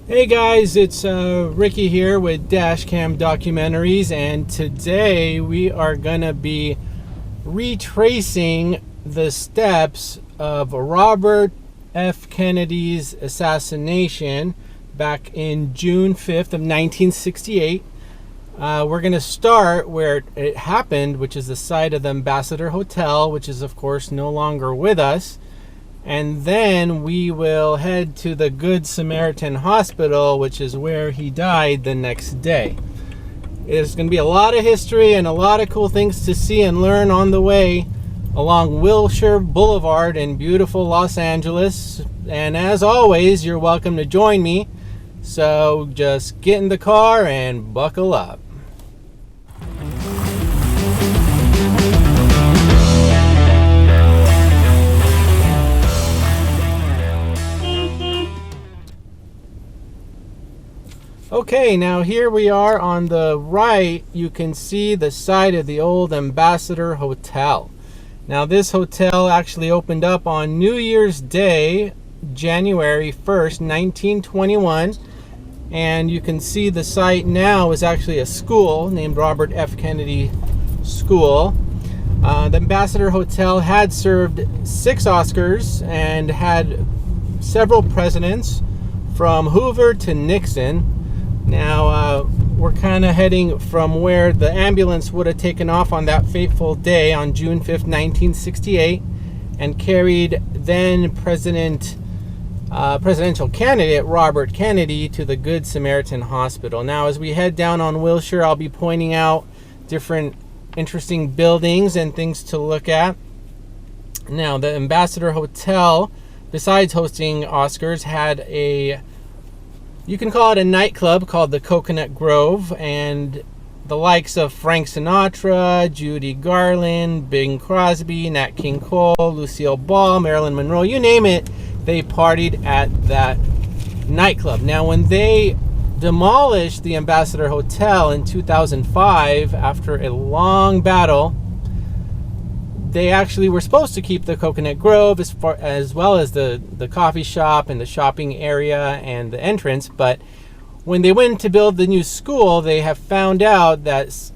Hey guys, it's Ricky here with DashCam Documentaries, and today we are going to be retracing the steps of Robert F. Kennedy's assassination back in June 5th of 1968. We're going to start where it happened, which is the site of the Ambassador Hotel, which is of course no longer with us. And then we will head to the Good Samaritan Hospital, which is where he died the next day. There's going to be a lot of history and a lot of cool things to see and learn on the way along Wilshire Boulevard in beautiful Los Angeles. And as always, you're welcome to join me. So just get in the car and buckle up. Okay, now here we are on the right. You can see the site of the old Ambassador Hotel. Now this hotel actually opened up on New Year's Day, January 1st, 1921. And you can see the site now is actually a school named Robert F. Kennedy School. The Ambassador Hotel had served 6 Oscars and had several presidents from Hoover to Nixon. Now we're kind of heading from where the ambulance would have taken off on that fateful day on June 5th, 1968, and carried then presidential candidate Robert Kennedy to the Good Samaritan Hospital. Now as we head down on Wilshire, I'll be pointing out different interesting buildings and things to look at. Now the Ambassador Hotel, besides hosting Oscars, had you can call it a nightclub called the Coconut Grove, and the likes of Frank Sinatra, Judy Garland, Bing Crosby, Nat King Cole, Lucille Ball, Marilyn Monroe, you name it, they partied at that nightclub. Now when they demolished the Ambassador Hotel in 2005 after a long battle, they actually were supposed to keep the Coconut Grove as well as the coffee shop and the shopping area and the entrance. But when they went to build the new school, they have found out that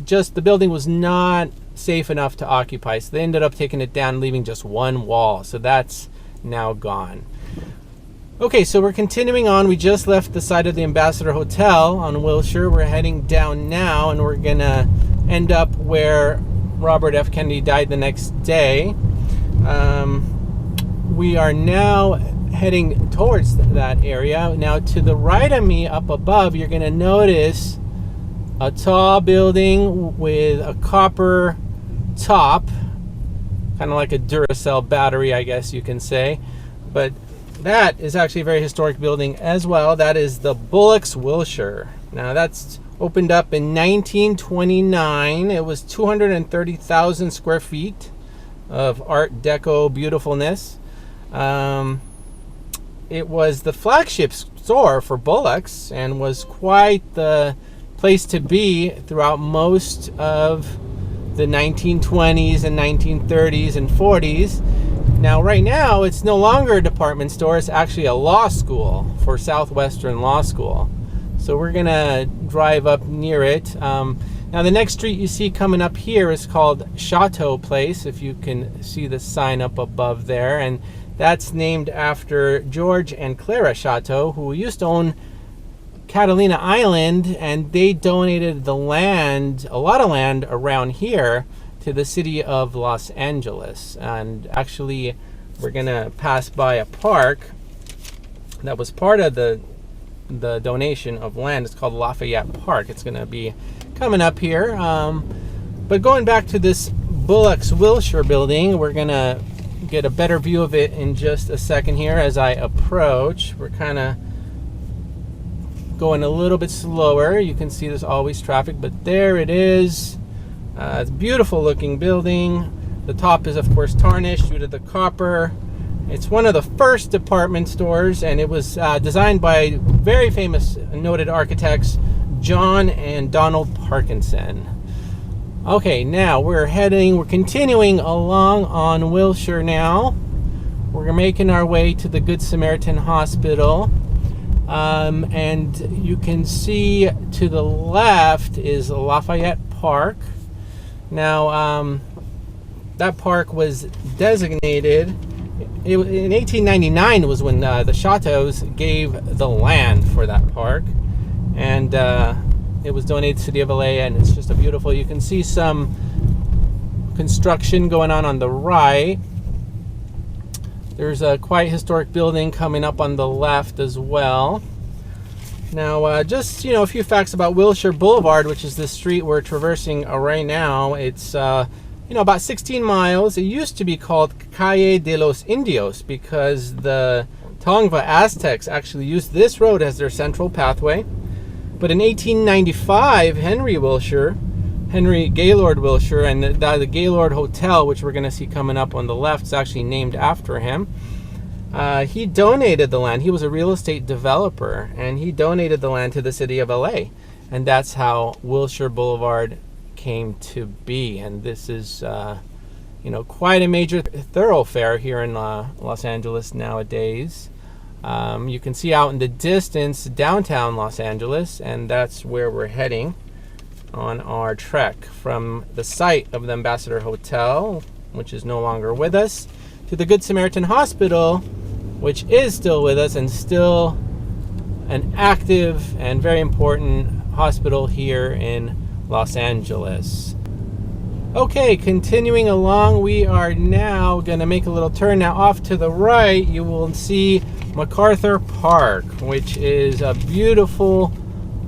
just the building was not safe enough to occupy. So they ended up taking it down, leaving just one wall. So that's now gone. Okay, so we're continuing on. We just left the site of the Ambassador Hotel on Wilshire. We're heading down now, and we're going to end up where Robert F. Kennedy died the next day. We are now heading towards that area. Now to the right of me up above, you're going to notice a tall building with a copper top, kind of like a Duracell battery, I guess you can say. But that is actually a very historic building as well. That is the Bullock's Wilshire. Now that's opened up in 1929. It was 230,000 square feet of Art Deco beautifulness. It was the flagship store for Bullock's and was quite the place to be throughout most of the 1920s and 1930s and 40s. Now right now it's no longer a department store, it's actually a law school for Southwestern Law School. So we're gonna drive up near it. Now the next street you see coming up here is called Chateau Place, if you can see the sign up above there, and that's named after George and Clara Chateau, who used to own Catalina Island, and they donated the land, a lot of land around here, to the city of Los Angeles. And actually we're gonna pass by a park that was part of the donation of land. It's called Lafayette Park. It's going to be coming up here. But going back to this Bullock's Wilshire building, we're going to get a better view of it in just a second here as I approach. We're kind of going a little bit slower. You can see there's always traffic, but there it is. It's a beautiful looking building. The top is of course tarnished due to the copper. It's one of the first department stores, and it was designed by very famous noted architects John and Donald Parkinson. Okay, now we're continuing along on Wilshire now. We're making our way to the Good Samaritan Hospital. And you can see to the left is Lafayette Park. Now, that park was designated, in 1899 was when the Chateaus gave the land for that park. And it was donated to the city of LA, and it's just a beautiful, you can see some construction going on the right. There's a quite historic building coming up on the left as well. Now, just, a few facts about Wilshire Boulevard, which is the street we're traversing right now. It's, about 16 miles. It used to be called Calle de los Indios because the Tongva Aztecs actually used this road as their central pathway. But in 1895, Henry Gaylord Wilshire, and the Gaylord Hotel, which we're going to see coming up on the left, is actually named after him. He donated the land. He was a real estate developer, and he donated the land to the city of LA. And that's how Wilshire Boulevard came to be. And this is, quite a major thoroughfare here in Los Angeles nowadays. You can see out in the distance downtown Los Angeles, and that's where we're heading on our trek from the site of the Ambassador Hotel, which is no longer with us, to the Good Samaritan Hospital, which is still with us and still an active and very important hospital here in Los Angeles. Okay, continuing along, we are now going to make a little turn. Now off to the right, you will see MacArthur Park, which is a beautiful,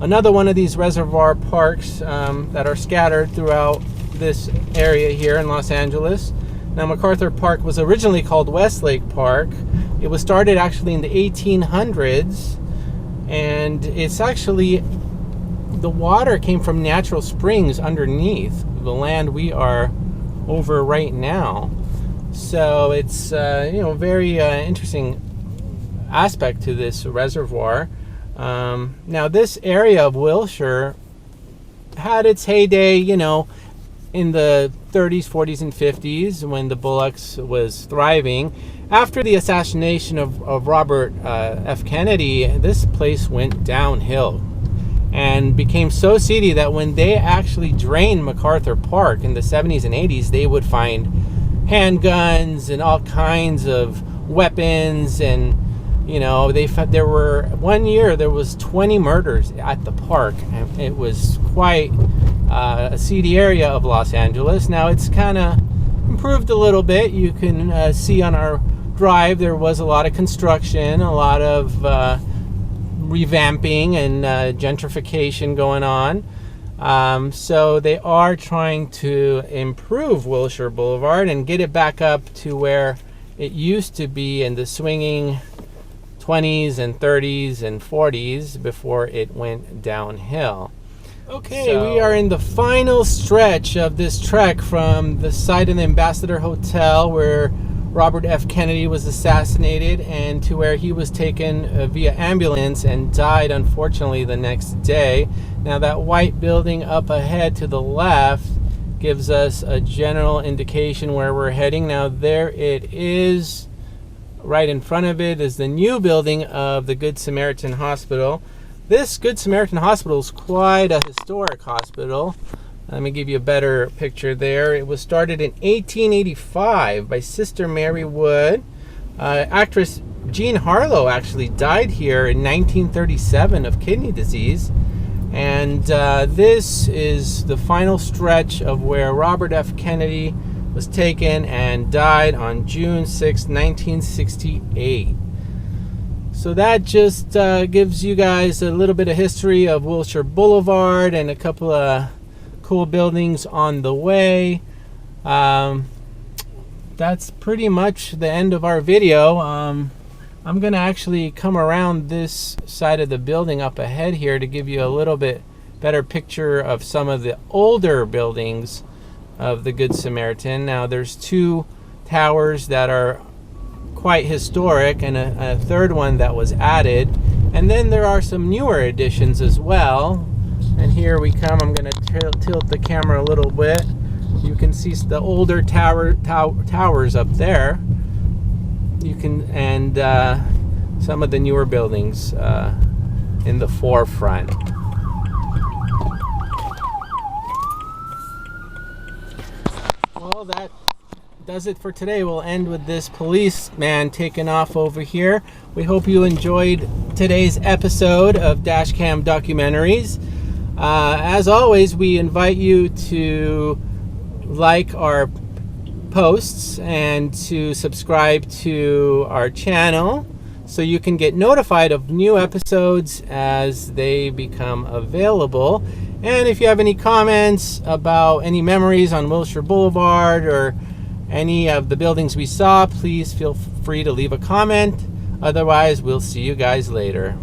another one of these reservoir parks that are scattered throughout this area here in Los Angeles. Now, MacArthur Park was originally called Westlake Park. It was started actually in the 1800s, and it's actually, the water came from natural springs underneath the land we are over right now. So it's, very interesting aspect to this reservoir. Now, this area of Wilshire had its heyday, in the 30s, 40s, and 50s when the Bullocks was thriving. After the assassination of Robert F. Kennedy, this place went downhill and became so seedy that when they actually drained MacArthur Park in the 70s and 80s, they would find handguns and all kinds of weapons. And there were, one year there was 20 murders at the park, and it was quite a seedy area of Los Angeles. Now it's kind of improved a little bit. You can see on our drive there was a lot of construction, a lot of revamping and gentrification going on. So they are trying to improve Wilshire Boulevard and get it back up to where it used to be in the swinging 20s and 30s and 40s before it went downhill. Okay, so we are in the final stretch of this trek from the site of the Ambassador Hotel where Robert F. Kennedy was assassinated, and to where he was taken via ambulance and died, unfortunately, the next day. Now, that white building up ahead to the left gives us a general indication where we're heading. Now, there it is. Right in front of it is the new building of the Good Samaritan Hospital. This Good Samaritan Hospital is quite a historic hospital. Let me give you a better picture there. It was started in 1885 by Sister Mary Wood. Actress Jean Harlow actually died here in 1937 of kidney disease. And this is the final stretch of where Robert F. Kennedy was taken and died on June 6, 1968. So that just gives you guys a little bit of history of Wilshire Boulevard and a couple of cool buildings on the way. That's pretty much the end of our video. I'm gonna actually come around this side of the building up ahead here to give you a little bit better picture of some of the older buildings of the Good Samaritan. Now, there's two towers that are quite historic and a third one that was added, and then there are some newer additions as well. And here we come. I'm going to tilt the camera a little bit. You can see the older towers up there. You can, and some of the newer buildings in the forefront. Well, that does it for today. We'll end with this policeman taking off over here. We hope you enjoyed today's episode of DashCam Documentaries. As always, we invite you to like our posts and to subscribe to our channel so you can get notified of new episodes as they become available. And if you have any comments about any memories on Wilshire Boulevard or any of the buildings we saw, please feel free to leave a comment. Otherwise, we'll see you guys later.